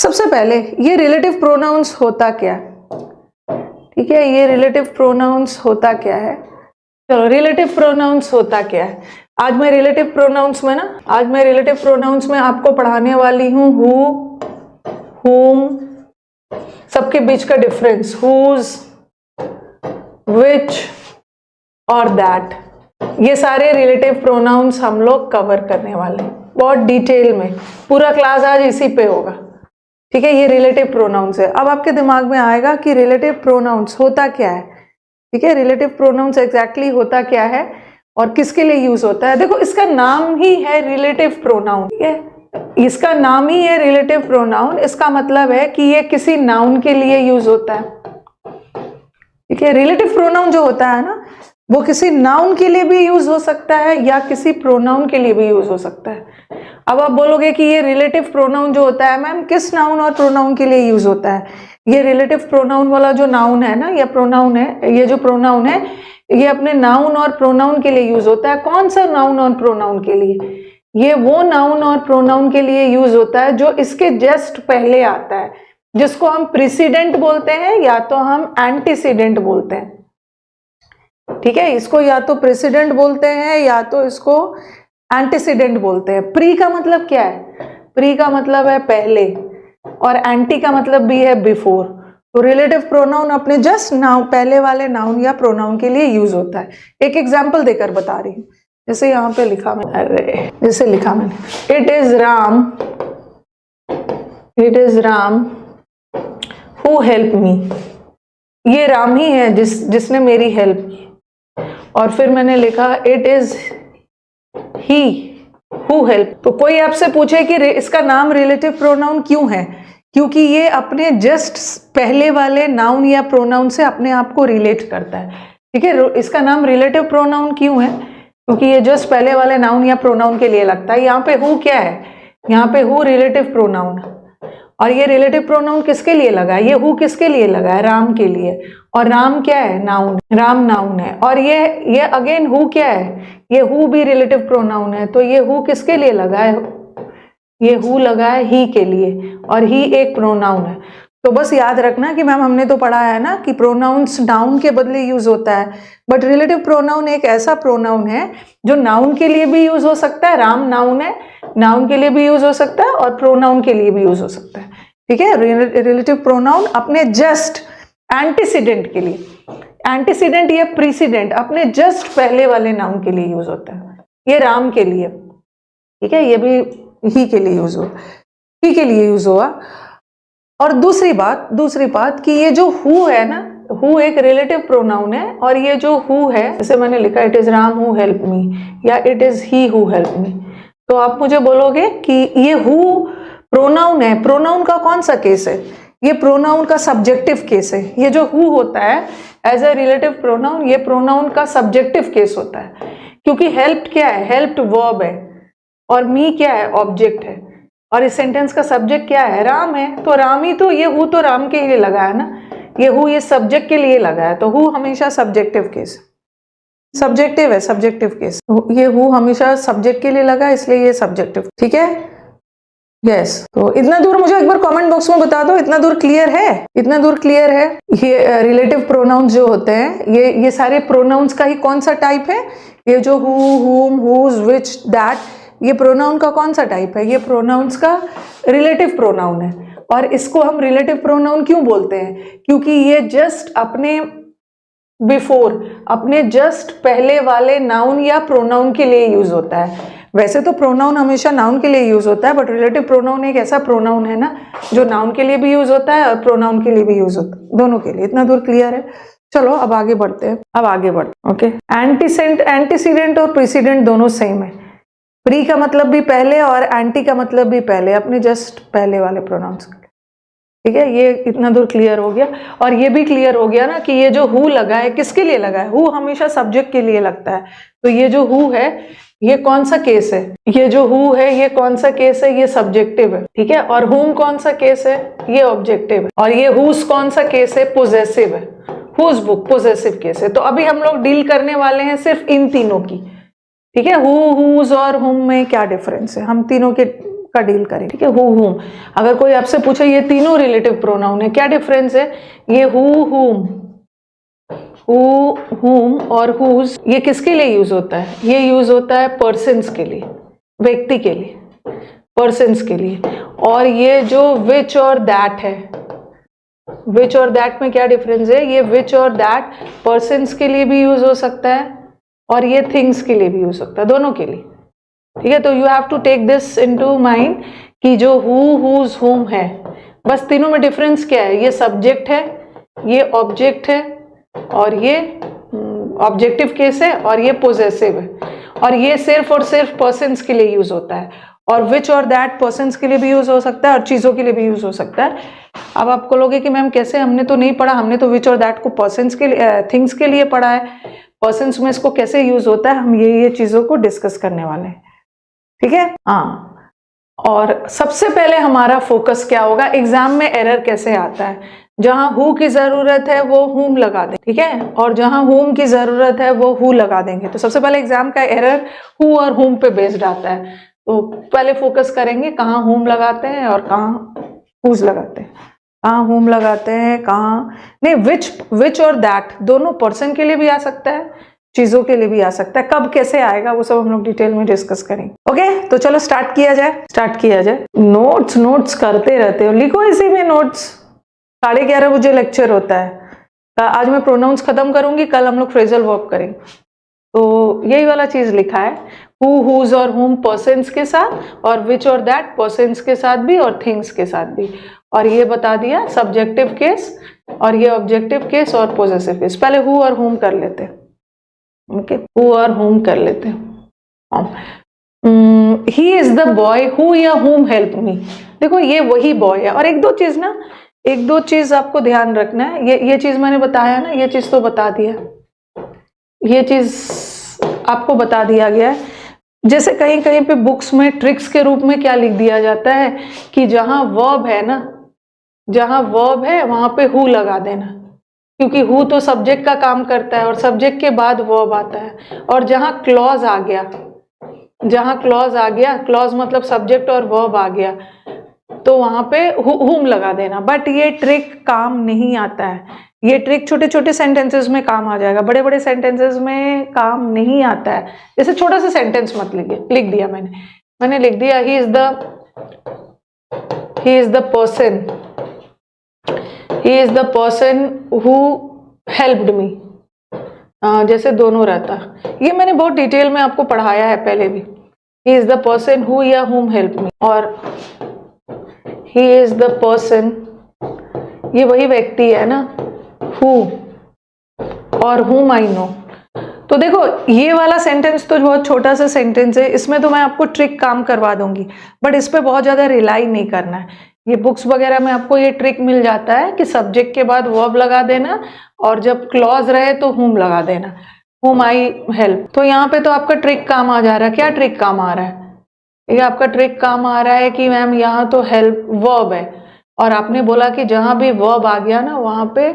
सबसे पहले ये रिलेटिव प्रोनाउंस होता क्या है, ठीक है, ये रिलेटिव प्रोनाउंस होता क्या है। चलो रिलेटिव प्रोनाउंस होता क्या है। आज मैं रिलेटिव प्रोनाउंस में आपको पढ़ाने वाली हूँ हु, whom, सबके बीच का डिफरेंस, whose, which और that, ये सारे रिलेटिव प्रोनाउंस हम लोग कवर करने वाले हैं बहुत डिटेल में। पूरा क्लास आज इसी पे होगा, ठीक है। ये रिलेटिव प्रोनाउंस है। अब आपके दिमाग में आएगा कि रिलेटिव प्रोनाउंस होता क्या है, ठीक है। रिलेटिव प्रोनाउंस एग्जैक्टली होता क्या है और किसके लिए यूज होता है। देखो इसका नाम ही है रिलेटिव प्रोनाउन, ठीक है, इसका नाम ही है रिलेटिव प्रोनाउन। इसका मतलब है कि ये किसी नाउन के लिए यूज होता है, ठीक है। रिलेटिव प्रोनाउन जो होता है ना, वो किसी नाउन के लिए भी यूज हो सकता है या किसी प्रोनाउन के लिए भी यूज हो सकता है। अब आप बोलोगे कि ये रिलेटिव प्रोनाउन जो होता है मैम किस नाउन और प्रोनाउन के लिए यूज होता है। ये रिलेटिव प्रोनाउन वाला जो नाउन है ना या प्रोनाउन है, ये जो प्रोनाउन है ये अपने नाउन और प्रोनाउन के लिए यूज होता है। कौन सा नाउन और प्रोनाउन के लिए, ये वो नाउन और प्रोनाउन के लिए यूज होता है जो इसके जस्ट पहले आता है, जिसको हम प्रीसीडेंट बोलते हैं या तो हम एंटीसीडेंट बोलते हैं, ठीक है। इसको या तो प्रेसिडेंट बोलते हैं या तो इसको एंटीसीडेंट बोलते हैं। प्री का मतलब क्या है, प्री का मतलब है पहले और एंटी का मतलब भी है बिफोर। तो रिलेटिव प्रोनाउन अपने जस्ट नाउन, पहले वाले नाउन या प्रोनाउन के लिए यूज होता है। एक एग्जांपल देकर बता रही हूँ, जैसे यहाँ पे लिखा मैंने, अरे जैसे लिखा मैंने, it is Ram who help मी। ये राम ही है जिसने मेरी हेल्प की। और फिर मैंने लिखा it is he who help. तो कोई आपसे पूछे कि इसका नाम रिलेटिव प्रोनाउन क्यों है, क्योंकि ये अपने जस्ट पहले वाले नाउन या प्रोनाउन से अपने आप को रिलेट करता है, ठीक है। इसका नाम रिलेटिव प्रोनाउन क्यों है, क्योंकि ये जस्ट पहले वाले नाउन या प्रोनाउन के लिए लगता है। यहाँ पे हु क्या है, यहाँ पे हु रिलेटिव प्रोनाउन है और ये रिलेटिव प्रोनाउन किसके लिए लगा है, ये हु किसके लिए लगा है, राम के लिए। और राम क्या है, नाउन, राम नाउन है। और ये अगेन हु क्या है, ये हु भी रिलेटिव प्रोनाउन है। तो ये हु किसके लिए लगा है, ये हु लगा है ही के लिए और ही एक प्रोनाउन है। तो बस याद रखना कि मैम हमने तो पढ़ा है ना कि प्रोनाउंस नाउन के बदले यूज होता है, बट रिलेटिव प्रोनाउन एक ऐसा प्रोनाउन है जो नाउन के लिए भी यूज हो सकता है। राम नाउन है, नाउन के लिए भी यूज हो सकता है और प्रोनाउन के लिए भी यूज हो सकता है, ठीक है। रिलेटिव प्रोनाउन अपने जस्ट एंटीसीडेंट के लिए, एंटीसीडेंट या प्रीसीडेंट अपने जस्ट पहले वाले नाउन के लिए यूज होता है। ये राम के लिए, ठीक है, ये भी ही के लिए यूज हुआ, ही के लिए यूज हुआ। और दूसरी बात कि ये जो हु है ना, हु एक रिलेटिव प्रोनाउन है और ये जो हु है, जैसे मैंने लिखा it is Ram who help me या it is he who help me. तो आप मुझे बोलोगे कि ये हु प्रोनाउन है, प्रोनाउन का कौन सा केस है, ये प्रोनाउन का सब्जेक्टिव केस है। ये जो हु होता है एज ए रिलेटिव प्रोनाउन, ये प्रोनाउन का सब्जेक्टिव केस होता है, क्योंकि हेल्प्ड क्या है, हेल्प्ड वर्ब है और मी क्या है, ऑब्जेक्ट है। और इस सेंटेंस का सब्जेक्ट क्या है, राम है। तो राम ही तो, ये हु तो राम के लिए लगा है ना, ये हु ये सब्जेक्ट के लिए लगा है। तो हु हमेशा सब्जेक्टिव केस, सब्जेक्टिव है, सब्जेक्टिव केस। ये हु हमेशा सब्जेक्ट के लिए लगा, इसलिए ये सब्जेक्टिव, ठीक है। यस तो इतना दूर मुझे एक बार कमेंट बॉक्स में बता दो, इतना दूर क्लियर है, इतना दूर क्लियर है। ये रिलेटिव प्रोनाउंस जो होते हैं, ये सारे प्रोनाउंस का ही कौन सा टाइप है, ये जो हु, हुम, हुज, विच, दैट, ये प्रोनाउन का कौन सा टाइप है, ये प्रोनाउंस का रिलेटिव प्रोनाउन है। और इसको हम रिलेटिव प्रोनाउन क्यों बोलते हैं, क्योंकि ये जस्ट अपने बिफोर, अपने जस्ट पहले वाले नाउन या प्रोनाउन के लिए यूज होता है। वैसे तो प्रोनाउन हमेशा नाउन के लिए यूज होता है, बट रिलेटिव प्रोनाउन एक ऐसा प्रोनाउन है ना जो नाउन के लिए भी यूज होता है और प्रोनाउन के लिए भी यूज होता है, दोनों के लिए। इतना दूर क्लियर है। चलो अब आगे बढ़ते हैं, ओके। एंटीसीडेंट और प्रीसीडेंट दोनों सेम है। प्री का मतलब भी पहले और एंटी का मतलब भी पहले, अपने जस्ट पहले वाले प्रोनाउंस, ठीक है। ये इतना दूर क्लियर हो गया। और ये भी क्लियर हो गया ना कि ये जो हु लगा है किसके लिए लगा है, हु हमेशा सब्जेक्ट के लिए लगता है। तो ये जो हु है ये कौन सा केस है, ये जो हु है ये कौन सा केस है, ये सब्जेक्टिव है, ठीक है। और हुम कौन सा केस है, ये ऑब्जेक्टिव है। और ये हुज कौन सा केस है, पोजेसिव है, हुज बुक पोजेसिव केस है। तो अभी हम लोग डील करने वाले हैं सिर्फ इन तीनों की, ठीक है। हु, हुज और हुम में क्या डिफरेंस है, हम तीनों के का डील करें, ठीक है। हु हुम, अगर कोई आपसे पूछे ये तीनों रिलेटिव प्रोनाउन है, क्या डिफरेंस है, ये हु हुम और हुज ये किसके लिए यूज होता है, ये यूज होता है पर्सन्स के लिए, व्यक्ति के लिए, पर्सन्स के लिए। और ये जो विच और दैट है, विच और दैट में क्या डिफरेंस है, ये विच और दैट पर्सन्स के लिए भी यूज हो सकता है और ये थिंग्स के लिए भी यूज हो सकता है, दोनों के लिए, ठीक है। तो you have to take this into mind कि जो हु हुज हुम है, बस तीनों में डिफरेंस क्या है, ये सब्जेक्ट है, ये ऑब्जेक्ट है, और ये ऑब्जेक्टिव केस है, और ये पोजेसिव है, और ये सिर्फ और सिर्फ पर्सन्स के लिए यूज होता है। और विच और दैट पर्सन्स के लिए भी यूज हो सकता है और चीजों के लिए भी यूज हो सकता है। अब आप बोलोगे कि मैम कैसे, हमने तो नहीं पढ़ा, हमने तो विच और दैट को पर्सन्स के लिए, थिंग्स के लिए पढ़ा है, पर्सन्स में इसको कैसे यूज होता है, हम ये चीजों को डिस्कस करने वाले हैं, ठीक है। हाँ, और सबसे पहले हमारा फोकस क्या होगा, एग्जाम में एरर कैसे आता है, जहां हु की जरूरत है वो हुम लगा दें, ठीक है, और जहां हुम की जरूरत है वो हु लगा देंगे। तो सबसे पहले एग्जाम का एरर हु और हुम पे बेस्ड आता है, तो पहले फोकस करेंगे कहाँ हुम लगाते हैं और कहाँ हुज लगाते हैं, कहाँ हुम लगाते हैं, कहाँ नहीं, विच और दैट दोनों पर्सन के लिए भी आ सकता है, चीजों के लिए भी आ सकता है, कब कैसे आएगा वो सब हम लोग डिटेल में डिस्कस करेंगे। ओके, तो चलो स्टार्ट किया जाए। नोट्स करते रहते हो, लिखो इसी में नोट्स। 11:30 बजे लेक्चर होता है, आज मैं प्रोनाउंस खत्म करूंगी, कल हम लोग फ्रेजल वर्ब करेंगे। तो यही वाला चीज लिखा है, हु हुज और हुम पर्सन्स के साथ, और विच और दैट पर्सन्स के साथ भी और थिंग्स के साथ भी, और ये बता दिया सब्जेक्टिव केस, और ये ऑब्जेक्टिव केस और पोजेसिव केस। पहले हु और हुम कर लेते हैं, ओके, हु और हुम कर लेते हैं। He is the boy who या हुम हेल्प मी, देखो ये वही बॉय है। और एक दो चीज आपको ध्यान रखना है, ये चीज मैंने बताया ना, ये चीज तो बता दिया, ये चीज आपको बता दिया गया है। जैसे कहीं कहीं पे बुक्स में ट्रिक्स के रूप में क्या लिख दिया जाता है कि जहां वर्ब है ना, जहां वर्ब है वहां पे हु लगा देना, क्योंकि हु तो सब्जेक्ट का काम करता है और सब्जेक्ट के बाद वर्ब आता है। और जहां क्लॉज आ गया, क्लॉज मतलब सब्जेक्ट और वर्ब आ गया, तो वहां पे हुम लगा देना। बट ये ट्रिक काम नहीं आता है, ये ट्रिक छोटे छोटे सेंटेंसेस में काम आ जाएगा, बड़े बड़े सेंटेंसेस में काम नहीं आता है। जैसे छोटा सा सेंटेंस मत लिख दिया मैंने लिख दिया he is the person who helped me, जैसे दोनों रहता, ये मैंने बहुत डिटेल में आपको पढ़ाया है पहले भी। He is the person who या हुम हेल्प मी, और ही इज द पर्सन, ये वही व्यक्ति है ना, हु और हुम आई नो। तो देखो ये वाला सेंटेंस तो बहुत छोटा सा सेंटेंस है, इसमें तो मैं आपको ट्रिक काम करवा दूंगी, बट इस पे बहुत ज्यादा रिलाई नहीं करना है। ये बुक्स वगैरह में आपको ये ट्रिक मिल जाता है कि सब्जेक्ट के बाद वर्ब लगा देना, और जब क्लॉज रहे तो हुम लगा देना, हुम आई हेल्प। तो यहाँ पे तो आपका ट्रिक काम आ जा रहा है। क्या ट्रिक काम आ रहा है, ये आपका ट्रिक काम आ रहा है कि मैम यहाँ तो हेल्प वर्ब है, और आपने बोला कि जहां भी वर्ब आ गया ना वहां पे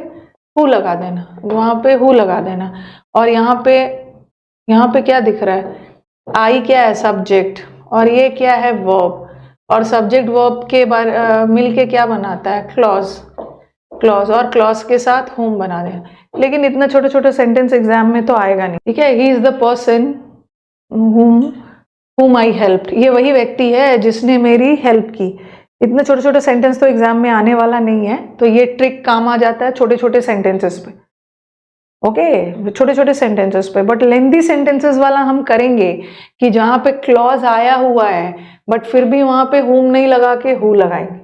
हु लगा देना, वहां पे हु लगा देना। और यहाँ पे क्या दिख रहा है, आई क्या है, सब्जेक्ट, और ये क्या है, वर्ब, और सब्जेक्ट वर्ब के मिलके क्या बनाता है, क्लॉज, और क्लॉज के साथ हुम बना देना। लेकिन इतना छोटे छोटे सेंटेंस एग्जाम में तो आएगा नहीं, ठीक है। He is the person whom I helped, ये वही व्यक्ति है जिसने मेरी हेल्प की। इतने छोटे छोटे सेंटेंस तो एग्जाम में आने वाला नहीं है, तो ये ट्रिक काम आ जाता है छोटे छोटे सेंटेंसेस पे, ओके, छोटे छोटे सेंटेंसेस पे। बट लेंथी सेंटेंसेस वाला हम करेंगे कि जहां पे क्लॉज आया हुआ है बट फिर भी वहां पे हुम नहीं लगा के हु लगाएंगे।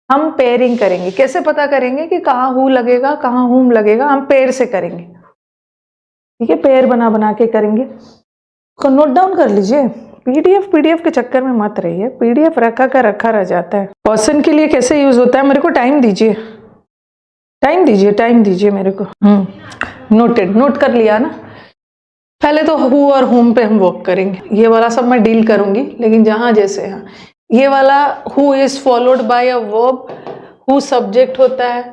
हम पेयरिंग करेंगे, कैसे पता करेंगे कि कहाँ हु लगेगा कहाँ हुम लगेगा, हम पेयर से करेंगे, ठीक है, पेयर बना के करेंगे। नोट डाउन कर लीजिए, पीडीएफ के चक्कर में मत रहिए, पीडीएफ रखा रह जाता है। पर्सन के लिए कैसे यूज होता है, मेरे को टाइम दीजिए मेरे को। नोट कर लिया ना। पहले तो हु और हुम पे हम वर्क करेंगे, ये वाला सब मैं डील करूंगी, लेकिन जहां जैसे हाँ ये वाला who is followed by a verb, who subject होता है,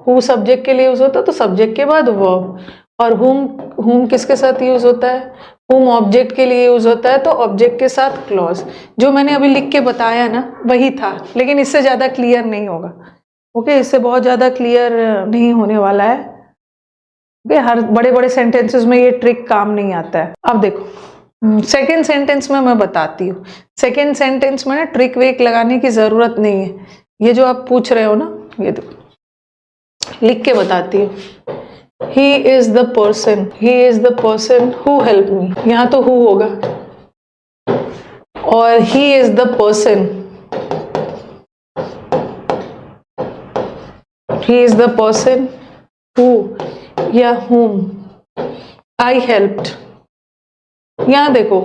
हु सब्जेक्ट के लिए यूज होता है तो सब्जेक्ट के बाद वर्ब, और हुम किसके साथ यूज होता है, whom ऑब्जेक्ट के लिए यूज होता है, तो ऑब्जेक्ट के साथ क्लॉज। जो मैंने अभी लिख के बताया ना वही था, लेकिन इससे ज्यादा क्लियर नहीं होगा। ओके, इससे बहुत ज्यादा क्लियर नहीं होने वाला है। ओके, हर बड़े बड़े सेंटेंसेस में ये ट्रिक काम नहीं आता है। अब देखो सेकेंड सेंटेंस में मैं बताती हूँ। सेकेंड सेंटेंस में ना ट्रिक वेक लगाने की जरूरत नहीं है। ये जो आप पूछ रहे हो ना, ये देखो लिख के बताती हूँ। He is the person who helped me। यहाँ तो who होगा, और he is the person who या whom I helped। यहाँ देखो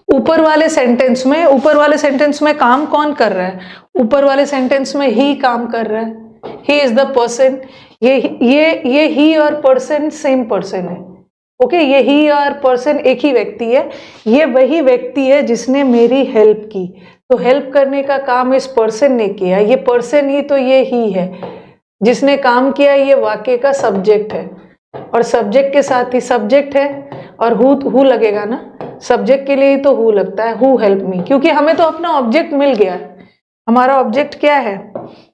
ऊपर वाले सेंटेंस में काम कौन कर रहा है? ऊपर वाले सेंटेंस में ही काम कर रहा है। He is the person. ये ही और पर्सन सेम पर्सन है। ओके, ये ही और पर्सन एक ही व्यक्ति है। ये वही व्यक्ति है जिसने मेरी हेल्प की। तो हेल्प करने का काम इस पर्सन ने किया। ये पर्सन ही तो ये ही है जिसने काम किया। ये वाक्य का सब्जेक्ट है, और सब्जेक्ट के साथ ही सब्जेक्ट है, और हु लगेगा ना, सब्जेक्ट के लिए ही तो हु लगता है। हु हेल्प मी, क्योंकि हमें तो अपना ऑब्जेक्ट मिल गया है। हमारा ऑब्जेक्ट क्या है?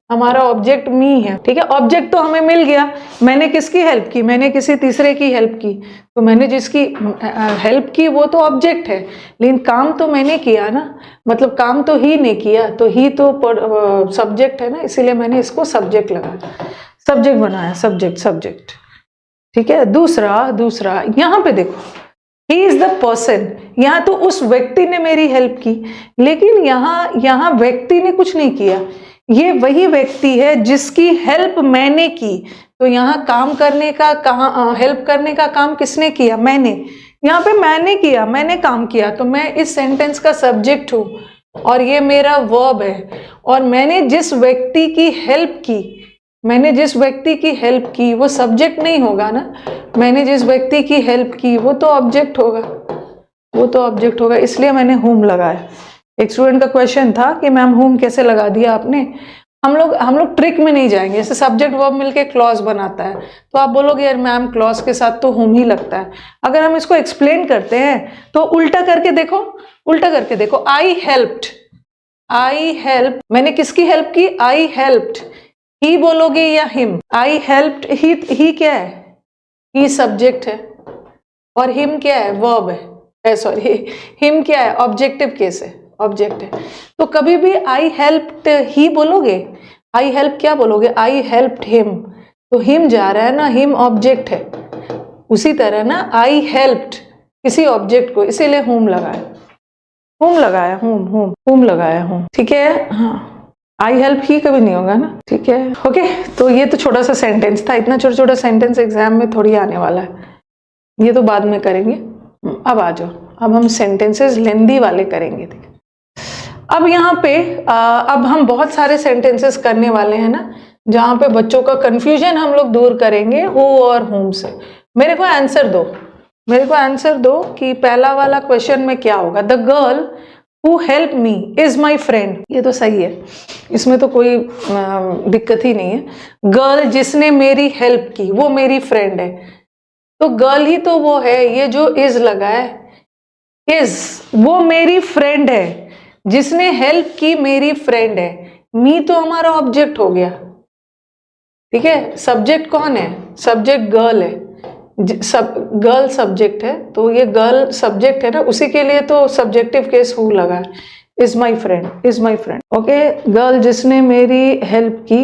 हमारा ऑब्जेक्ट मी है। ठीक है, ऑब्जेक्ट तो हमें मिल गया। मैंने किसकी हेल्प की? मैंने किसी तीसरे की हेल्प की। तो मैंने जिसकी हेल्प की वो तो ऑब्जेक्ट है, लेकिन काम तो मैंने किया ना, मतलब काम तो ही ने किया। तो ही तो सब्जेक्ट है ना, इसीलिए मैंने इसको सब्जेक्ट लगाया, सब्जेक्ट बनाया, सब्जेक्ट। ठीक है, दूसरा यहाँ पे देखो, ही इज द पर्सन। यहाँ तो उस व्यक्ति ने मेरी हेल्प की, लेकिन यहाँ व्यक्ति ने कुछ नहीं किया। ये वही व्यक्ति है जिसकी हेल्प मैंने की। तो यहाँ काम करने का, हेल्प करने का काम किसने किया? मैंने। यहाँ पे मैंने किया, मैंने काम किया, तो मैं इस सेंटेंस का सब्जेक्ट हूँ, और ये मेरा वर्ब है। और मैंने जिस व्यक्ति की हेल्प की वो सब्जेक्ट नहीं होगा ना। मैंने जिस व्यक्ति की हेल्प की वो तो ऑब्जेक्ट होगा, इसलिए मैंने हुम लगाया। एक स्टूडेंट का क्वेश्चन था कि मैम हुम कैसे लगा दिया आपने। हम लोग ट्रिक में नहीं जाएंगे। जैसे सब्जेक्ट वर्ब मिलके क्लॉज बनाता है, तो आप बोलोगे यार मैम क्लॉज के साथ तो हुम ही लगता है। अगर हम इसको एक्सप्लेन करते हैं तो उल्टा करके देखो, आई हेल्प, मैंने किसकी हेल्प की? आई हेल्प्ड। ही बोलोगे या हिम? आई हेल्प्ड, ही क्या है? ही सब्जेक्ट है, और हिम क्या है? वर्ब है। सॉरी, हिम क्या है? ऑब्जेक्टिव केस है, ऑब्जेक्ट है। तो कभी भी आई हेल्प्ड ही बोलोगे, आई हेल्प क्या बोलोगे? आई हेल्प्ड हिम। तो हिम जा रहा है ना, हिम ऑब्जेक्ट है। उसी तरह ना आई हेल्प्ड किसी ऑब्जेक्ट को, इसीलिए हुम लगाया, हुम। ठीक है, हाँ, आई हेल्प ही कभी नहीं होगा ना। ठीक है, ओके। तो ये तो छोटा सा सेंटेंस था। इतना छोटा सेंटेंस एग्जाम में थोड़ी आने वाला है, ये तो बाद में करेंगे। अब आ जाओ, अब हम सेंटेंसेस लेंदी वाले करेंगे। अब यहाँ पे अब हम बहुत सारे सेंटेंसेस करने वाले हैं ना, जहाँ पे बच्चों का कंफ्यूजन हम लोग दूर करेंगे हु और हुम से। मेरे को आंसर दो कि पहला वाला क्वेश्चन में क्या होगा? The girl who help me is my friend. ये तो सही है, इसमें तो कोई दिक्कत ही नहीं है। गर्ल जिसने मेरी हेल्प की वो मेरी फ्रेंड है, तो गर्ल ही तो वो है। ये जो इज लगा है, इज, वो मेरी फ्रेंड है, जिसने हेल्प की मेरी फ्रेंड है। मी तो हमारा ऑब्जेक्ट हो गया। ठीक है, सब्जेक्ट कौन है? सब्जेक्ट गर्ल है, गर्ल सब्जेक्ट है, तो ये गर्ल सब्जेक्ट है ना, उसी के लिए तो सब्जेक्टिव केस हु लगा है। Is my friend. Okay, girl जिसने मेरी हेल्प की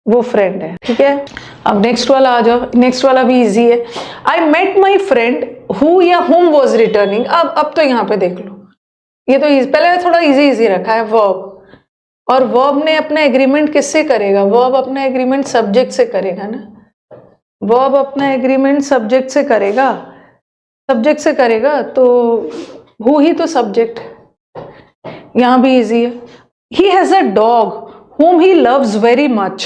वो फ्रेंड है। ठीक है, अब नेक्स्ट वाला आ जाओ। नेक्स्ट वाला भी इजी है। I met my friend who या हुम वॉज रिटर्निंग। अब तो यहाँ पे देख लो, ये तो पहले थोड़ा इजी रखा है। वर्ब, और वर्ब ने अपना एग्रीमेंट किससे करेगा? वर्ब अपना एग्रीमेंट सब्जेक्ट से करेगा ना। वर्ब अपना एग्रीमेंट सब्जेक्ट से करेगा, तो हु ही तो सब्जेक्ट है। यहां भी इजी है। He has a dog whom he loves very much।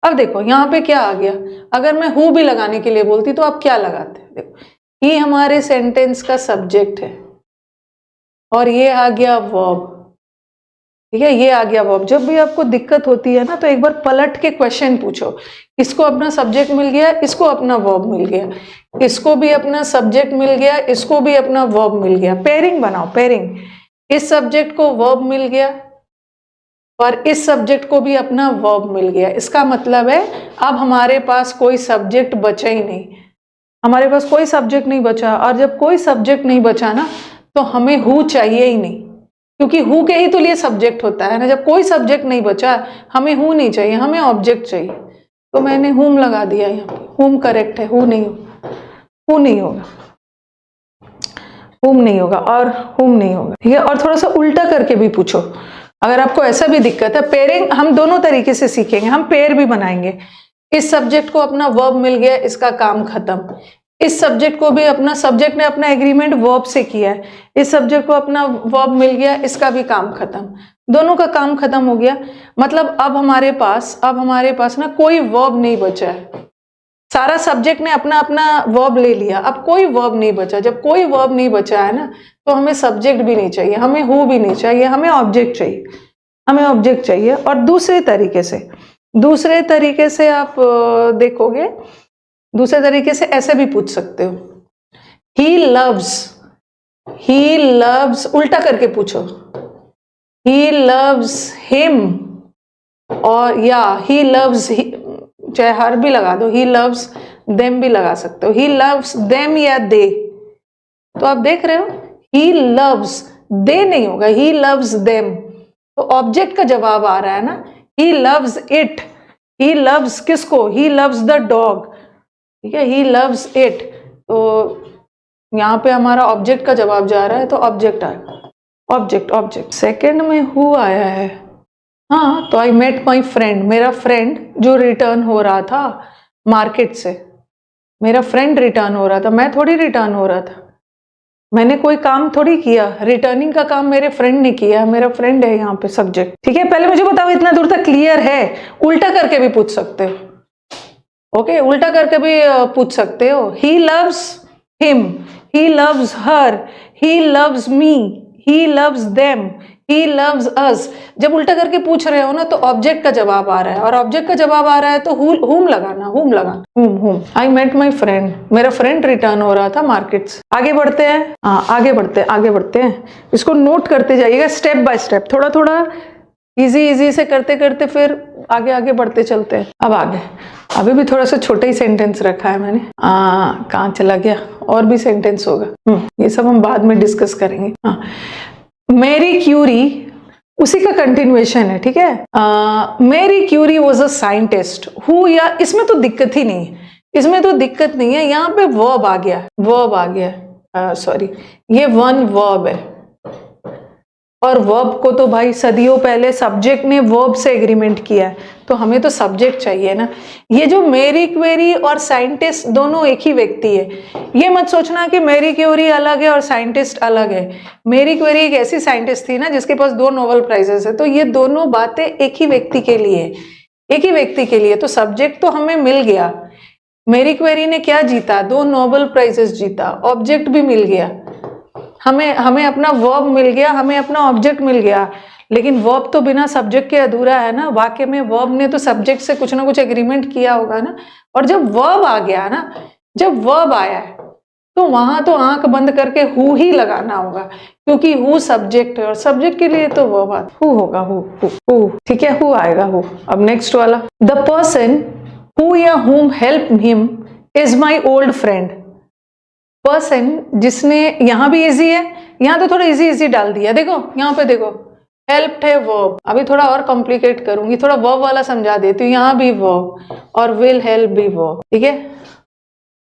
अब देखो यहाँ पे क्या आ गया? अगर मैं हु भी लगाने के लिए बोलती तो आप क्या लगाते? देखो, ही हमारे सेंटेंस का सब्जेक्ट है, और ये आ गया वर्ब। ठीक है, ये आ गया वर्ब। जब भी आपको दिक्कत होती है ना तो एक बार पलट के क्वेश्चन पूछो। इसको अपना सब्जेक्ट मिल गया, इसको अपना वर्ब मिल गया, इसको भी अपना सब्जेक्ट मिल गया, इसको भी अपना वर्ब मिल गया। पेयरिंग बनाओ, पेयरिंग। इस सब्जेक्ट को वर्ब मिल गया और इस सब्जेक्ट को भी अपना वर्ब मिल गया। इसका मतलब है अब हमारे पास कोई सब्जेक्ट बचा ही नहीं, हमारे पास कोई सब्जेक्ट नहीं बचा। और जब कोई सब्जेक्ट नहीं बचा ना तो हमें हु चाहिए ही नहीं, क्योंकि हु के ही तो लिए सब्जेक्ट होता है ना। जब कोई सब्जेक्ट नहीं बचा हमें हु नहीं चाहिए, हमें ऑब्जेक्ट चाहिए। तो मैंने हुम लगा दिया यहाँ पे। हुम करेक्ट है, हु नहीं होगा, हु नहीं होगा, हुम नहीं होगा और हुम नहीं होगा। ठीक है, और थोड़ा सा उल्टा करके भी पूछो अगर आपको ऐसा भी दिक्कत है। पेयरिंग हम दोनों तरीके से सीखेंगे, हम पेयर भी बनाएंगे। इस सब्जेक्ट को अपना वर्ब मिल गया, इसका काम खत्म। इस सब्जेक्ट को भी अपना, सब्जेक्ट ने अपना एग्रीमेंट वर्ब से किया है, इस सब्जेक्ट को अपना वर्ब मिल गया, इसका भी काम खत्म। दोनों का काम खत्म हो गया। मतलब अब हमारे पास ना कोई वर्ब नहीं बचा है। सारा सब्जेक्ट ने अपना अपना वर्ब ले लिया, अब कोई वर्ब नहीं बचा। जब कोई वर्ब नहीं बचा है ना तो हमें सब्जेक्ट भी नहीं चाहिए, हमें हु भी नहीं चाहिए, हमें ऑब्जेक्ट चाहिए, हमें ऑब्जेक्ट चाहिए। और दूसरे तरीके से आप देखोगे, दूसरे तरीके से ऐसे भी पूछ सकते हो। ही लव्स, उल्टा करके पूछो। ही लव्स हिम, और या ही लव्स, चाहे हर भी लगा दो, ही लव्स देम भी लगा सकते हो। ही लव्स देम या दे। तो आप देख रहे हो, ही लव्स, दे नहीं होगा, ही लव्स देम। तो ऑब्जेक्ट का जवाब आ रहा है ना। He loves it, he loves किसको, ही लव्स द डॉग। ठीक है, ही लव्स इट। तो यहाँ पे हमारा ऑब्जेक्ट का जवाब जा रहा है, तो ऑब्जेक्ट आएगा, ऑब्जेक्ट। सेकंड में हु आया है। हाँ, तो आई मेट माई फ्रेंड, मेरा फ्रेंड जो रिटर्न हो रहा था मार्केट से, मेरा फ्रेंड रिटर्न हो रहा था, मैं थोड़ी रिटर्न हो रहा था, मैंने कोई काम थोड़ी किया। रिटर्निंग का काम मेरे फ्रेंड ने किया, मेरा फ्रेंड है यहाँ पे सब्जेक्ट। ठीक है, पहले मुझे बताओ इतना दूर तक क्लियर है? उल्टा करके भी पूछ सकते हो। ओके, उल्टा करके भी पूछ सकते हो। He loves him, he loves her, he loves me, he loves them, he loves अस। जब उल्टा करके पूछ रहे हो ना तो ऑब्जेक्ट का जवाब आ रहा है, और ऑब्जेक्ट का जवाब आ रहा है तो हुम लगाना, हुम। आई मेट माई फ्रेंड, मेरा फ्रेंड रिटर्न हो रहा था मार्केट से। आगे बढ़ते हैं, आगे बढ़ते हैं। इसको नोट करते जाइएगा स्टेप बाय स्टेप, थोड़ा थोड़ा इजी से करते करते फिर आगे बढ़ते चलते हैं। अब आगे, अभी भी थोड़ा सा छोटा ही सेंटेंस रखा है मैंने। कहाँ चला गया, और भी सेंटेंस होगा, ये सब हम बाद में डिस्कस करेंगे। मैरी क्यूरी उसी का कंटिन्यूएशन है। ठीक है, Marie Curie was a scientist who, या इसमें तो दिक्कत ही नहीं है, इसमें तो दिक्कत नहीं है। यहाँ पे वर्ब आ गया, सॉरी, ये वन वर्ब है, और वर्ब को तो भाई सदियों पहले सब्जेक्ट ने वर्ब से एग्रीमेंट किया है, तो हमें तो सब्जेक्ट चाहिए ना। ये जो मैरी क्वेरी और साइंटिस्ट दोनों एक ही व्यक्ति है, ये मत सोचना कि मैरी क्यूरी अलग है और साइंटिस्ट अलग है। मैरी क्वेरी एक ऐसी साइंटिस्ट थी ना जिसके पास 2 नोबेल प्राइजेस है, तो ये दोनों बातें एक ही व्यक्ति के लिए, तो सब्जेक्ट तो हमें मिल गया। मैरी क्वेरी ने क्या जीता, 2 नोबेल प्राइजेस जीता, ऑब्जेक्ट भी मिल गया, हमें अपना वर्ब मिल गया, हमें अपना ऑब्जेक्ट मिल गया। लेकिन वर्ब तो बिना सब्जेक्ट के अधूरा है ना। वाक्य में वर्ब ने तो सब्जेक्ट से कुछ ना कुछ एग्रीमेंट किया होगा ना। और जब वर्ब आ गया ना, जब वर्ब आया है तो वहां तो आंख बंद करके हु ही लगाना होगा, क्योंकि हु सब्जेक्ट है और सब्जेक्ट के लिए तो वर्ब आता, हु होगा, हु। ठीक है, हु आएगा, हु। अब नेक्स्ट वाला, द पर्सन हु या हुम help him is my old friend. Person जिसने, यहां भी इजी है, यहां तो थोड़ा इजी डाल दिया। देखो यहाँ पे देखो, हेल्प्ड है वर्ब, अभी थोड़ा और कॉम्प्लिकेट करूंगी, थोड़ा वर्ब वाला समझा देती हूँ। यहाँ भी वर्ब और विल हेल्प भी वर्ब। ठीक है,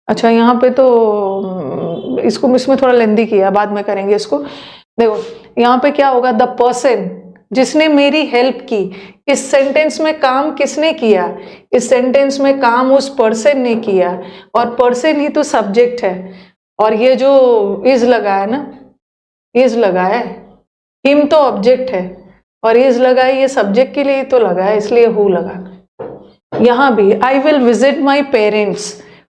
अच्छा यहाँ पे तो इसमें थोड़ा लेंदी किया, बाद में करेंगे इसको। देखो यहाँ पे क्या होगा, द पर्सन जिसने मेरी हेल्प की। इस सेंटेंस में काम किसने किया, इस सेंटेंस में काम उस पर्सन ने किया, और पर्सन ही तो सब्जेक्ट है। और ये जो इज लगा है ना, इज लगा है, हिम तो ऑब्जेक्ट है, और इज लगा है, ये सब्जेक्ट के लिए तो लगा है, इसलिए हु लगा। यहाँ भी I will visit my parents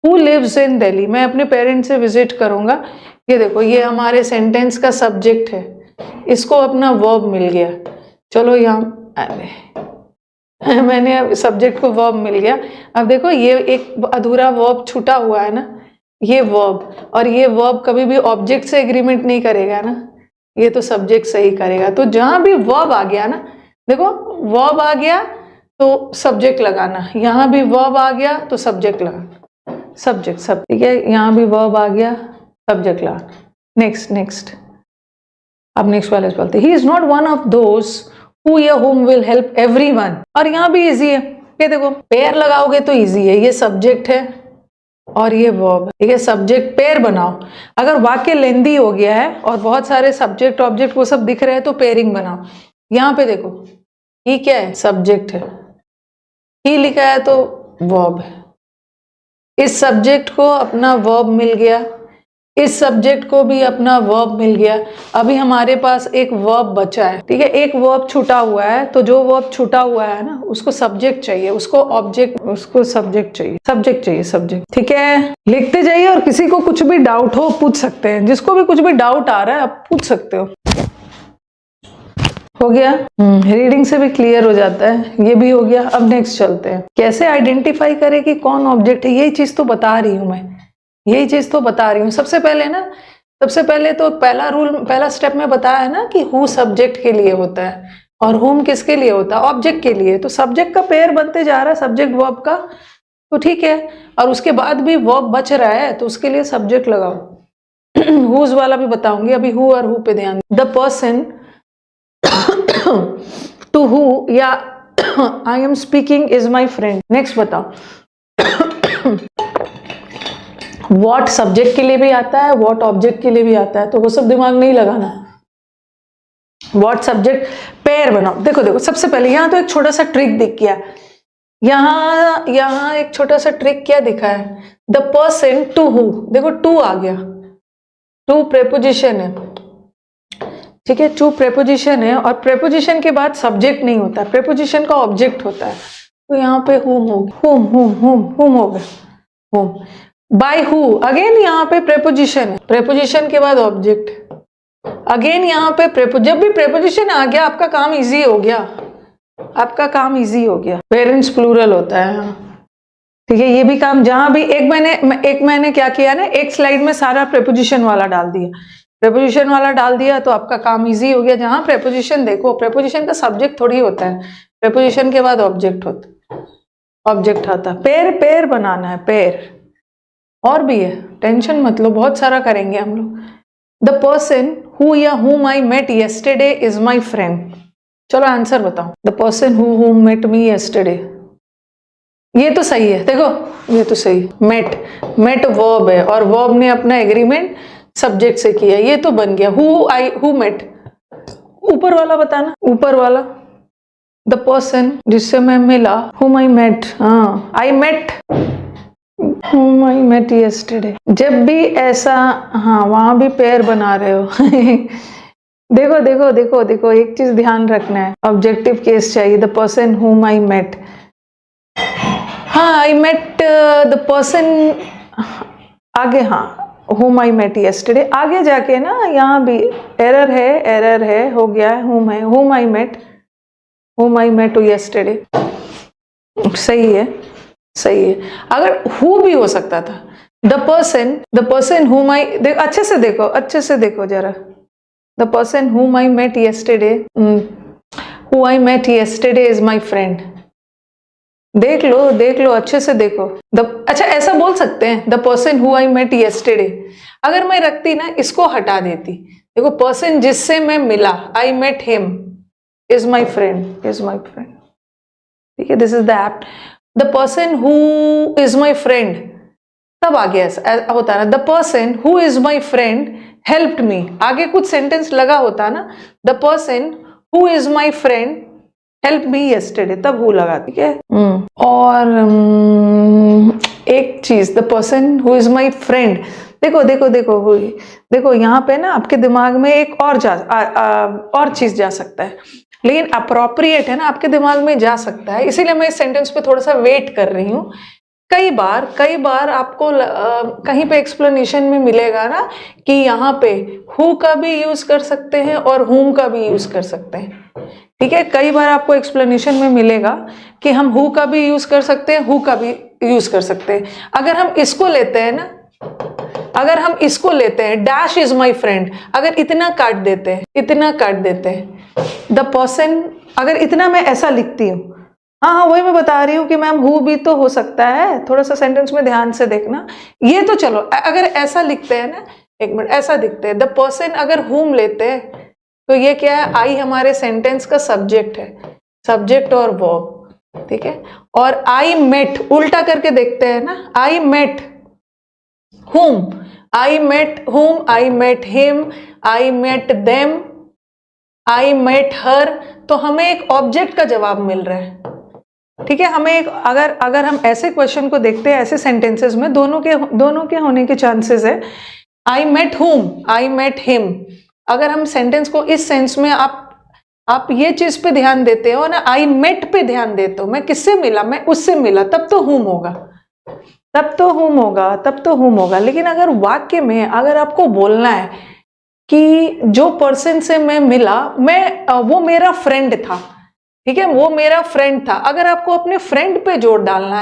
who lives in Delhi, मैं अपने पेरेंट्स से विजिट करूंगा। ये देखो, ये हमारे सेंटेंस का सब्जेक्ट है, इसको अपना वर्ब मिल गया, चलो यहाँ, अरे मैंने अब सब्जेक्ट को वर्ब मिल गया। अब देखो ये एक अधूरा वर्ब छूटा हुआ है ना, ये वर्ब, और ये वर्ब कभी भी ऑब्जेक्ट से एग्रीमेंट नहीं करेगा ना, ये तो सब्जेक्ट से ही करेगा। तो जहां भी वर्ब आ गया ना, देखो वर्ब आ गया तो सब्जेक्ट लगाना, यहाँ भी वर्ब आ गया तो सब्जेक्ट लगाना, सब्जेक्ट सब, ठीक है। यहाँ भी वर्ब आ गया, सब्जेक्ट लगाना। नेक्स्ट नेक्स्ट, अब नेक्स्ट वाले बोलते he is not one of those who या हुम विल हेल्प एवरीवन। और यहाँ भी इजी है, ये देखो पेयर लगाओगे तो इजी है, ये सब्जेक्ट है और ये वर्ब, ठीक है। सब्जेक्ट पेयर बनाओ। अगर वाक्य लेंदी हो गया है और बहुत सारे सब्जेक्ट ऑब्जेक्ट वो सब दिख रहे हैं तो पेयरिंग बनाओ। यहाँ पे देखो ही क्या है, सब्जेक्ट है, ही लिखा है तो वर्ब है। इस सब्जेक्ट को अपना वर्ब मिल गया, इस सब्जेक्ट को भी अपना वर्ब मिल गया। अभी हमारे पास एक वर्ब बचा है, ठीक है। एक वर्ब छूटा हुआ है, तो जो वर्ब छूटा हुआ है ना उसको सब्जेक्ट चाहिए, उसको ऑब्जेक्ट, उसको सब्जेक्ट चाहिए, सब्जेक्ट चाहिए, सब्जेक्ट, ठीक है। लिखते जाइए और किसी को कुछ भी डाउट हो पूछ सकते हैं, जिसको भी कुछ भी डाउट आ रहा है आप पूछ सकते हो गया। रीडिंग से भी क्लियर हो जाता है, ये भी हो गया। अब नेक्स्ट चलते हैं, कैसे आइडेंटिफाई करें कि कौन ऑब्जेक्ट है। यही चीज तो बता रही हूं मैं, यही चीज तो बता रही हूँ। सबसे पहले ना, सबसे पहले तो पहला रूल, पहला स्टेप में बताया है ना कि हु सब्जेक्ट के लिए होता है और हुम किसके लिए होता है, ऑब्जेक्ट के लिए। तो सब्जेक्ट का पेयर बनते जा रहा है सब्जेक्ट वर्ब का, तो ठीक है। और उसके बाद भी वर्ब बच रहा है तो उसके लिए सब्जेक्ट लगाओ। हुज वाला भी बताऊंगी, अभी हु और हु पे ध्यान। द पर्सन टू हु या I am speaking is my friend. Next बताओ, वॉट सब्जेक्ट के लिए भी आता है, वॉट ऑब्जेक्ट के लिए भी आता है, तो वो सब दिमाग नहीं लगाना। वॉट सब्जेक्ट पेयर बनाओ। देखो देखो सबसे पहले यहाँ तो एक छोटा सा ट्रिक दिख गया, यहाँ एक छोटा सा ट्रिक क्या दिखा है, द पर्सन टू हु, देखो टू आ गया, टू प्रेपोजिशन है, ठीक है। टू प्रेपोजिशन है और प्रेपोजिशन के बाद सब्जेक्ट नहीं होता, प्रेपोजिशन का ऑब्जेक्ट होता है। तो यहाँ पे हुम हो गया, हुम हो गया, हुम। बाय हु, अगेन यहाँ पे प्रेपोजिशन है, प्रेपोजिशन के बाद ऑब्जेक्ट, अगेन यहाँ पे जब भी प्रेपोजिशन आ गया आपका काम इजी हो गया, आपका काम इजी हो गया। पेरेंट्स प्लूरल होता है, ठीक है। ये भी काम, जहां भी एक मैंने क्या किया ना, एक स्लाइड में सारा प्रेपोजिशन वाला डाल दिया, प्रेपोजिशन वाला डाल दिया तो आपका काम इजी हो गया। जहां प्रेपोजिशन देखो, प्रेपोजिशन का सब्जेक्ट थोड़ी होता है, प्रेपोजिशन के बाद ऑब्जेक्ट होता, ऑब्जेक्ट आता है। पेयर पेयर बनाना है, पेयर। और भी है, टेंशन मत लो, बहुत सारा करेंगे हम लोग। द पर्सन हु या whom I met yesterday is my friend। चलो आंसर बताओ, the person who met me yesterday, ये तो सही है। देखो ये तो सही, मेट वर्ब है और वर्ब ने अपना एग्रीमेंट सब्जेक्ट से किया, ये तो बन गया। हु मेट, ऊपर वाला बताना, ऊपर वाला द पर्सन जिससे मैं मिला, whom I met, हाँ I met whom I met yesterday। जब भी ऐसा, हाँ वहां भी पेयर बना रहे हो। देखो देखो देखो देखो, एक चीज ध्यान रखना है, ऑब्जेक्टिव केस चाहिए। The person whom I met, हाँ आई मेट द पर्सन, आगे हाँ whom I met yesterday, आगे जाके ना यहाँ भी एरर है, हो गया है, whom है, whom I met yesterday, सही है, सही है। अगर who भी हो सकता था, द पर्सन whom I, अच्छे से देखो जरा, the person whom I met yesterday, who I met yesterday is my friend। देख लो अच्छे से देखो। अच्छा ऐसा बोल सकते हैं, the person who I met yesterday। अगर मैं रखती ना, इसको हटा देती, देखो पर्सन जिससे मैं मिला, I met him, is my friend, ठीक है। This is the apt. The person who is my friend, तब आ गया ऐसा होता है ना, the person who is my friend helped me, आगे कुछ सेंटेंस लगा होता ना, the person who is my friend help me yesterday, तब हु लगा, ठीक है। और एक चीज, the person who is my friend, देखो यहाँ पे ना आपके दिमाग में एक और चीज जा सकता है, लेकिन अप्रोप्रिएट है ना, आपके दिमाग में जा सकता है, इसीलिए मैं इस सेंटेंस पे थोड़ा सा वेट कर रही हूँ कई बार आपको कहीं पे एक्सप्लेनेशन में मिलेगा ना कि यहाँ पे हु का भी यूज कर सकते हैं और हुम का भी यूज कर सकते हैं। ठीक है, कई बार आपको एक्सप्लेनेशन में मिलेगा कि हम हु का भी यूज कर सकते हैं, हु का भी यूज कर सकते हैं। अगर हम इसको लेते हैं ना, अगर हम इसको लेते हैं डैश इज माई फ्रेंड, अगर इतना काट देते हैं द पर्सन, अगर इतना मैं ऐसा लिखती हूँ, हाँ वही मैं बता रही हूँ कि मैम हु भी तो हो सकता है, थोड़ा सा सेंटेंस में ध्यान से देखना। ये तो चलो अगर ऐसा लिखते हैं ना, एक मिनट, ऐसा दिखते हैं द पर्सन, अगर हुम लेते हैं तो ये क्या है, आई हमारे सेंटेंस का सब्जेक्ट है, सब्जेक्ट और वर्ब। ठीक है, और आई मेट उल्टा करके देखते हैं ना, आई met whom, I met whom, I met him, I met them, I met her, तो हमें एक ऑब्जेक्ट का जवाब मिल रहा है। ठीक है, हमें एक अगर हम ऐसे क्वेश्चन को देखते हैं, ऐसे सेंटेंसेस में दोनों के होने के चांसेस है। I met whom, I met him, अगर हम सेंटेंस को इस सेंस में आप ये चीज पे ध्यान देते हो ना, आई मेट पे ध्यान देते हो, मैं किससे मिला, मैं उससे मिला, तब तो हुम होगा, तब तो हुम होगा। लेकिन अगर वाक्य में अगर आपको बोलना है कि जो पर्सन से मैं मिला, वो मेरा फ्रेंड था, ठीक है, वो मेरा फ्रेंड था, अगर आपको अपने फ्रेंड पे जोर डालना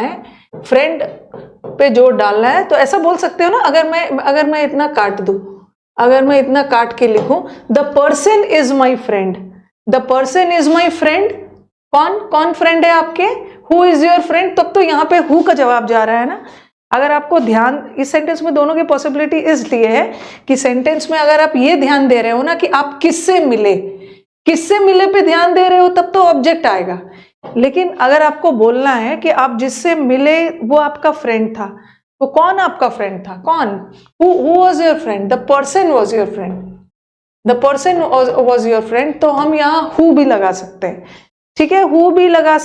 है, तो ऐसा बोल सकते हो ना, अगर मैं इतना काट दूं, अगर मैं इतना काट के लिखूं the person is my friend, the person is my friend, कौन फ्रेंड है आपके, हु इज योर फ्रेंड, तब तो यहाँ पे हु का जवाब जा रहा है ना। अगर आपको ध्यान इस सेंटेंस में दोनों की पॉसिबिलिटी इसलिए है कि सेंटेंस में अगर आप ये ध्यान दे रहे हो ना कि आप किससे मिले पे ध्यान दे रहे हो, तब तो ऑब्जेक्ट आएगा। लेकिन अगर आपको बोलना है कि आप जिससे मिले वो आपका फ्रेंड था, तो कौन आपका फ्रेंड था, कौन, who was your friend, the person was your friend, the person was your friend, तो हम यहाँ हु भी लगा सकते हैं। ठीक है, हु भी लगा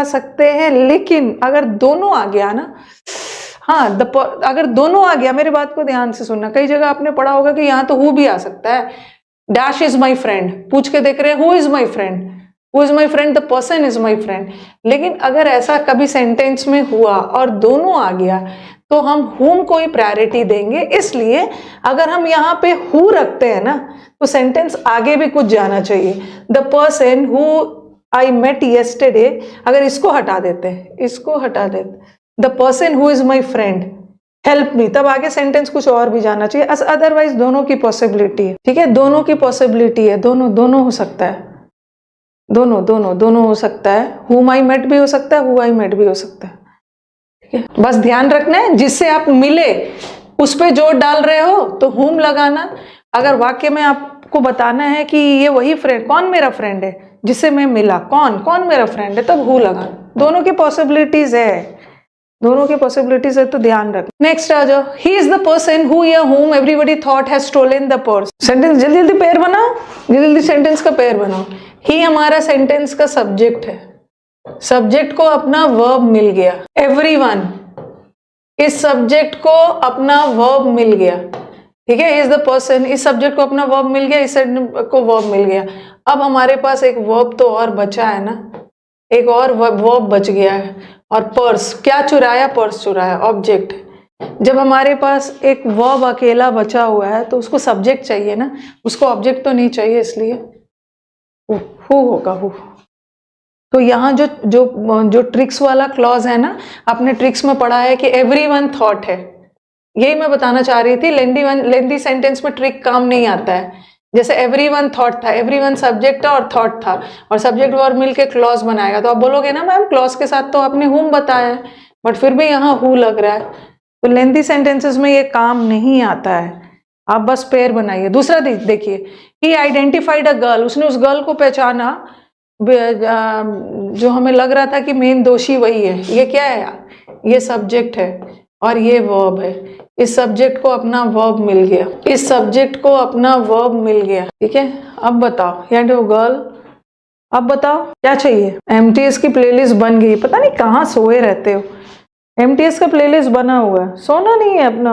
सकते हैं, लेकिन अगर दोनों आ गया ना, हाँ अगर दोनों आ गया, मेरी बात को ध्यान से सुनना, कई जगह आपने पढ़ा होगा कि यहाँ तो हु भी आ सकता है, डैश इज माई फ्रेंड, पूछ के देख रहे हैं who is my friend, the person is my friend. लेकिन अगर ऐसा कभी सेंटेंस में हुआ और दोनों आ गया, तो हम हुम को ही प्रायोरिटी देंगे। इसलिए अगर हम यहाँ पे हु रखते हैं ना, तो सेंटेंस आगे भी कुछ जाना चाहिए। The person who I met yesterday, अगर इसको हटा देते, the person who is my friend help me, तब आगे सेंटेंस कुछ और भी जाना चाहिए। अदरवाइज दोनों की पॉसिबिलिटी है। ठीक है, दोनों की पॉसिबिलिटी है, दोनों हो सकता है, दोनों हो सकता है, हुम आई मेट भी हो सकता है, हु आई मेट भी हो सकता है। ठीक है, बस ध्यान रखना है जिससे आप मिले उस पे जोर डाल रहे हो तो हुम लगाना। अगर वाक्य में आपको बताना है कि ये वही फ्रेंड, कौन मेरा फ्रेंड है जिससे मैं मिला, कौन मेरा फ्रेंड है, तब हु लगाना। दोनों की पॉसिबिलिटीज है, तो ध्यान रख। नेक्स्ट आ जाओ, he is the person who या whom everybody thought has stolen the purse। Sentence जल्दी पेयर बनाओ, जल्दी सेंटेंस का पेयर बनाओ। ही हमारा सेंटेंस का सब्जेक्ट है, सब्जेक्ट को अपना वर्ब मिल गया, एवरीवन, इस सब्जेक्ट को अपना वर्ब मिल गया। ठीक है, इज द पर्सन, इस सब्जेक्ट को अपना वर्ब मिल गया, इस को वर्ब मिल गया। अब हमारे पास एक वर्ब तो और बचा है ना, एक और वर्ब बच गया है। और पर्स, क्या चुराया, पर्स चुराया, ऑब्जेक्ट। जब हमारे पास एक वर्ब अकेला बचा हुआ है तो उसको सब्जेक्ट चाहिए ना, उसको ऑब्जेक्ट तो नहीं चाहिए, इसलिए हु होगा, हु। तो यहाँ जो ट्रिक्स वाला क्लॉज है ना, आपने ट्रिक्स में पढ़ा है कि एवरीवन थॉट है, यही मैं बताना चाह रही थी। लेंदी सेंटेंस में ट्रिक काम नहीं आता है। जैसे एवरीवन थॉट था, एवरीवन सब्जेक्ट था और थॉट था, और सब्जेक्ट वर्ब मिलके क्लॉज बनाएगा, तो आप बोलोगे ना मैम क्लॉज के साथ तो आपने हुम बताया है, बट फिर भी यहाँ हु लग रहा है। तो लेंदी सेंटेंसेस में ये काम नहीं आता है, आप बस पेयर बनाइए। दूसरा देखिए, ही आइडेंटिफाइड अ गर्ल, उसने उस गर्ल को पहचाना जो हमें लग रहा था कि मेन दोषी वही है। ये क्या है, ये सब्जेक्ट है और ये वर्ब है। इस सब्जेक्ट को अपना वर्ब मिल गया, इस सब्जेक्ट को अपना वर्ब मिल गया। ठीक है, अब बताओ, यानी वो गर्ल, अब बताओ क्या चाहिए। एमटीएस की प्लेलिस्ट बन गई, पता नहीं कहाँ सोए रहते हो। एमटीएस का प्लेलिस्ट बना हुआ है, सोना नहीं है अपना।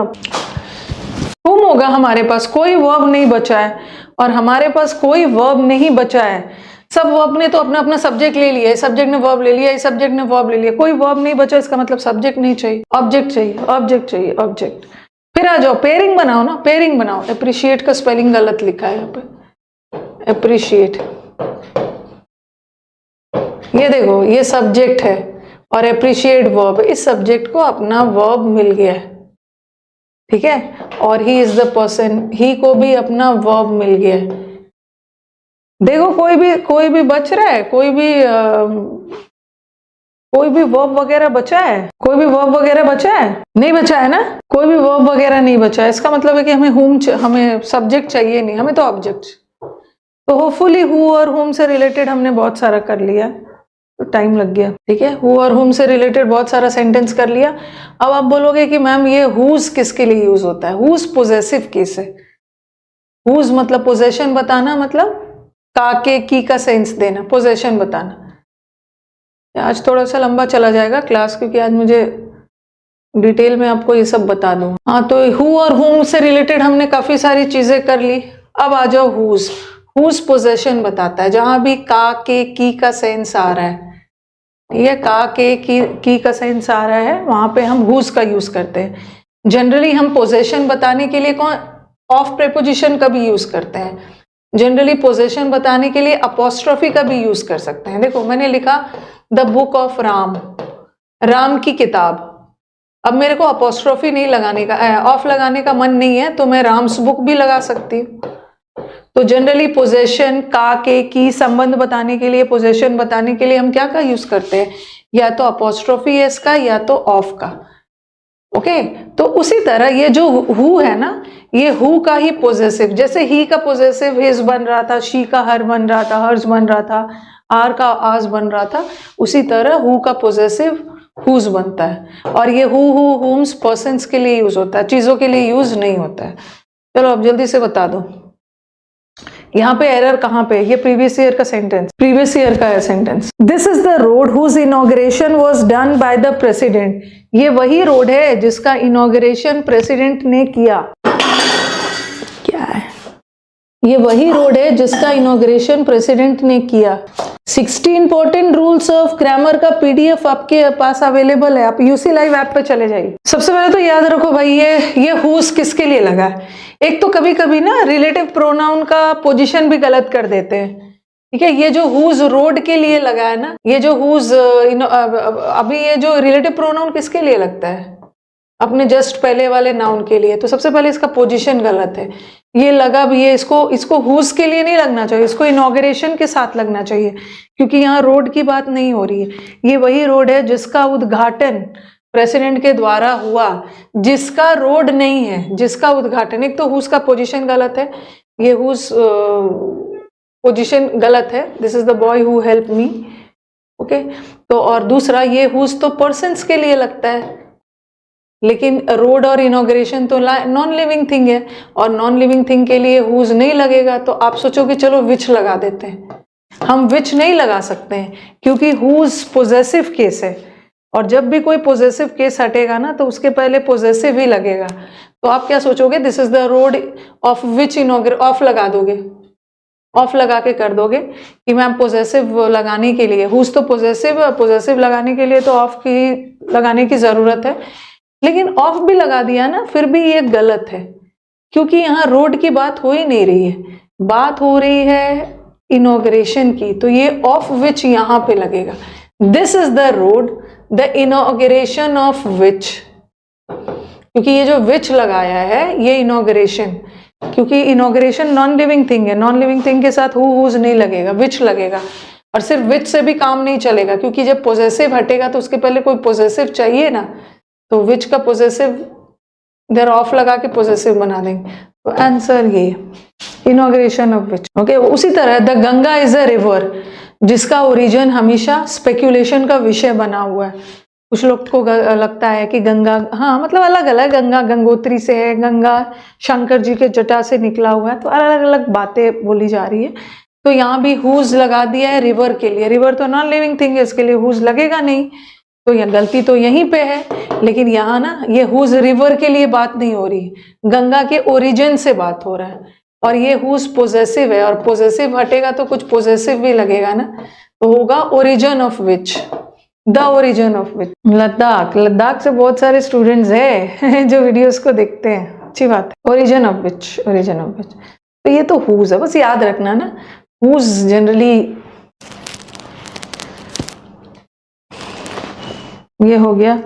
हुम होगा, हमारे पास कोई वर्ब नहीं बचा है, और हमारे पास कोई वर्ब नहीं बचा है। सब वर्ब ने तो अपना अपना सब्जेक्ट ले लिया, इस सब्जेक्ट ने वर्ब ले लिया, इस सब्जेक्ट ने वर्ब ले लिया, कोई वर्ब नहीं बचा, इसका मतलब सब्जेक्ट नहीं चाहिए, ऑब्जेक्ट चाहिए, ऑब्जेक्ट चाहिए, ऑब्जेक्ट। फिर आ जाओ, पेयरिंग बनाओ ना, पेयरिंग बनाओ। अप्रिशिएट का स्पेलिंग गलत लिखा है यहाँ पे, अप्रिशिएट, ये देखो ये सब्जेक्ट है और अप्रिशिएट वर्ब, इस सब्जेक्ट को अपना वर्ब मिल गया है, ठीक है, और ही इज द पर्सन, ही को भी अपना वर्ब मिल गया है। देखो कोई भी बच रहा है, कोई भी वर्ब वगैरह बचा है, कोई भी वर्ब वगैरह बचा है, नहीं बचा है ना, कोई भी वर्ब वगैरह नहीं बचा है। इसका मतलब है कि हमें सब्जेक्ट चाहिए नहीं, हमें तो ऑब्जेक्ट। तो होपफुली हु और होम से रिलेटेड हमने बहुत सारा कर लिया, तो टाइम लग गया, ठीक है, हु और होम से रिलेटेड बहुत सारा सेंटेंस कर लिया। अब आप बोलोगे कि मैम ये हुज किसके लिए यूज होता है? हुज पोजेसिव केस है। हुज मतलब पोजेशन बताना, मतलब का के की का सेंस देना, पोजेशन बताना। आज थोड़ा सा लंबा चला जाएगा क्लास, क्योंकि आज मुझे डिटेल में आपको ये सब बता दूं। हाँ, तो हु और होम से रिलेटेड हमने काफी सारी चीजें कर ली। अब आ जाओ हुज। हुज पोजेशन बताता है, जहां भी का के की का सेंस आ रहा है, ये का के की का सेंस आ रहा है, वहां पे हम हुज का यूज करते हैं। जनरली हम पोजेशन बताने के लिए ऑफ प्रेपोजिशन का भी यूज करते हैं। जनरली पोजेशन बताने के लिए अपोस्ट्रोफी का भी यूज कर सकते हैं। देखो मैंने लिखा the book of Ram, Ram की किताब। अब मेरे को अपोस्ट्रोफी नहीं लगाने का, ऑफ लगाने का मन नहीं है, तो मैं राम्स बुक भी लगा सकती हूँ। तो जनरली पोजेशन का के की संबंध बताने के लिए, पोजेशन बताने के लिए हम क्या का यूज करते हैं? या तो अपोस्ट्रोफी एस का या तो ऑफ का। ओके, तो उसी तरह ये जो हु है ना, ये हु का ही पोजेसिव, जैसे ही का पोजेसिव हिज बन रहा था, शी का हर बन रहा था, हर्ज बन रहा था, आर का आज बन रहा था, उसी तरह हु का पोजेसिव हुज बनता है। और ये हु हुम्स पर्सन्स के लिए यूज होता है, चीजों के लिए यूज नहीं होता है। चलो अब जल्दी से बता दो, यहाँ पे एरर कहाँ पे? ये प्रीवियस ईयर का सेंटेंस, प्रीवियस ईयर का है sentence. This is the road whose inauguration was done by the president. ये वही रोड है जिसका इनॉग्रेशन प्रेसिडेंट ने किया। क्या है? ये वही रोड है जिसका इनॉग्रेशन प्रेसिडेंट ने किया। 60 इंपॉर्टेंट रूल्स ऑफ ग्रामर का पीडीएफ आपके पास अवेलेबल है, आप यूसी लाइव ऐप पे चले जाइए। सबसे पहले तो याद रखो भाई, ये हुज किसके लिए लगा है। एक तो कभी कभी ना रिलेटिव प्रोनाउन का पोजीशन भी गलत कर देते हैं, ठीक है। ये जो हुज रोड के लिए लगा है ना, ये जो हुज अभी ये जो रिलेटिव प्रोनाउन किसके लिए लगता है? अपने जस्ट पहले वाले नाउन के लिए। तो सबसे पहले इसका पोजीशन गलत है। ये लगा भी है, इसको हुज के लिए नहीं लगना चाहिए, इसको इनॉग्रेशन के साथ लगना चाहिए, क्योंकि यहाँ रोड की बात नहीं हो रही है। ये वही रोड है जिसका उद्घाटन प्रेसिडेंट के द्वारा हुआ, जिसका रोड नहीं है, जिसका उद्घाटन। एक तो हुज का पोजीशन गलत है, ये हुज पोजीशन गलत है, this is the boy who help me, okay. तो और दूसरा, ये हुज तो पर्सन्स के लिए लगता है, लेकिन रोड और इनॉग्रेशन तो नॉन लिविंग थिंग है, और नॉन लिविंग थिंग के लिए हुज नहीं लगेगा। तो आप सोचोगे चलो विच लगा देते हैं, हम विच नहीं लगा सकते हैं, क्योंकि हुज पोजेसिव केस है, और जब भी कोई पोजेसिव केस हटेगा ना, तो उसके पहले पोजेसिव ही लगेगा। तो आप क्या सोचोगे? This is the road of which of लगा दोगे, ऑफ लगा के कर दोगे कि मैम पोजेसिव लगाने के लिए, हुज तो पोजेसिव लगाने के लिए तो ऑफ की लगाने की जरूरत है, लेकिन ऑफ भी लगा दिया ना, फिर भी ये गलत है, क्योंकि यहाँ रोड की बात हो ही नहीं रही है, बात हो रही है इनॉग्रेशन की। तो ये ऑफ विच यहाँ पे लगेगा। This is the road, the inauguration of which, क्योंकि ये जो विच लगाया है ये इनॉग्रेशन, क्योंकि इनॉग्रेशन नॉन लिविंग थिंग है, नॉन लिविंग थिंग के साथ हुज नहीं लगेगा, विच लगेगा। और सिर्फ विच से भी काम नहीं चलेगा, क्योंकि जब पोजेसिव हटेगा तो उसके पहले कोई पोजेसिव चाहिए ना, तो विच का पोजेसिव इधर ऑफ लगा के पोजेसिव बना देंगे। तो आंसर ये इनॉग्रेशन ऑफ विच, ओके। उसी तरह the Ganga is a river, जिसका ओरिजिन हमेशा स्पेक्यूलेशन का विषय बना हुआ है। कुछ लोग को लगता है कि गंगा, हाँ मतलब अलग अलग, गंगा गंगोत्री से है, गंगा शंकर जी के जटा से निकला हुआ है, तो अलग अलग बातें बोली जा रही है। तो यहाँ भी हुज लगा दिया है रिवर के लिए, रिवर तो नॉन लिविंग थिंग है, इसके लिए हुज लगेगा नहीं, तो यह गलती तो यहीं पे है। लेकिन यहाँ ना ये हुज रिवर के लिए बात नहीं हो रही, गंगा के ओरिजिन से बात हो रहा है। और ये हुज पोजेसिव है, और पोजेसिव हटेगा तो कुछ पोजेसिव भी लगेगा ना, तो होगा origin of which, the origin of which. Ladakh, Ladakh से बहुत सारे स्टूडेंट्स है जो वीडियोस को देखते हैं, अच्छी बात है। Origin of which, origin of which, तो ये तो हुज है, बस याद रखना ना, हुज जनरली ये हो गया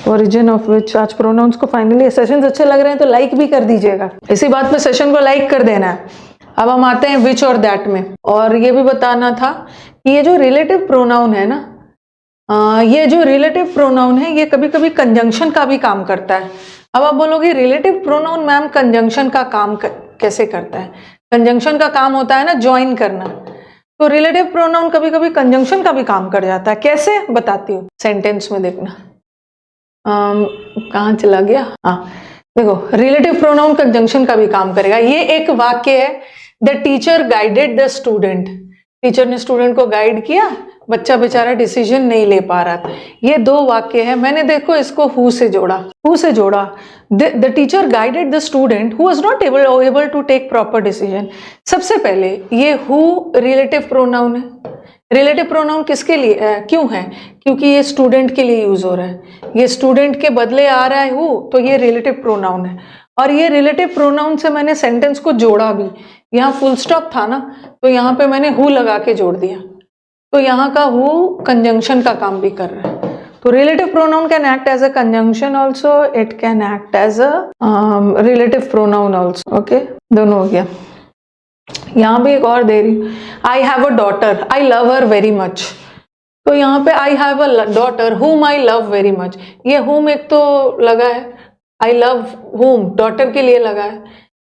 ओरिजिन ऑफ विच। आज प्रोनाउंस को फाइनली, सेशंस अच्छे लग रहे हैं तो लाइक भी कर दीजिएगा, इसी बात पे सेशन को लाइक कर देना है। अब हम आते हैं विच और दैट में, और ये भी बताना था कि ये जो रिलेटिव प्रोनाउन है ना, ये जो रिलेटिव प्रोनाउन है ये कभी कभी कंजंक्शन का भी काम करता है। अब आप बोलोगे रिलेटिव प्रोनाउन मैम कंजंक्शन का काम कैसे करता है? कंजंक्शन का काम होता है ना ज्वाइन करना, तो रिलेटिव प्रोनाउन कभी कभी कंजंक्शन का भी काम कर जाता है। कैसे बताती हूँ, सेंटेंस में देखना। कहाँ चला गया? हाँ देखो, रिलेटिव प्रोनाउन कंजंक्शन का भी काम करेगा। ये एक वाक्य है, the teacher guided the student, teacher ने स्टूडेंट को गाइड किया, बच्चा बेचारा डिसीजन नहीं ले पा रहा था। ये दो वाक्य है, मैंने देखो इसको हु से जोड़ा, हु से जोड़ा। The teacher guided the student who was not able to take proper decision. सबसे पहले ये हु रिलेटिव प्रोनाउन है। रिलेटिव प्रोनाउन किसके लिए क्यों है? क्योंकि ये स्टूडेंट के लिए यूज हो रहा है, ये स्टूडेंट के बदले आ रहा है हु, तो ये रिलेटिव प्रोनाउन है। और ये रिलेटिव प्रोनाउन से मैंने सेंटेंस को जोड़ा भी, यहाँ फुल स्टॉप था ना, तो यहाँ पे मैंने हु लगा के जोड़ दिया, तो यहाँ का हु कंजंक्शन का काम भी कर रहा है। तो relative pronoun can act as a conjunction also, it can act as a relative pronoun also. Okay, दोनों हो गया। यहाँ भी एक और दे रही, I have a daughter, I love her very much. तो यहाँ पे आई हैव अ डॉटर हुम आई लव वेरी मच, ये हुम एक तो लगा है, आई लव हुम डॉटर के लिए लगा है,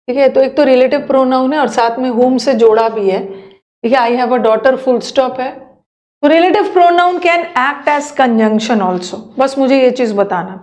ठीक है। तो एक तो रिलेटिव प्रोनाउन है और साथ में हुम से जोड़ा भी है, ठीक है। I have a daughter full stop है। तो relative pronoun can act as conjunction also, बस मुझे ये चीज बताना।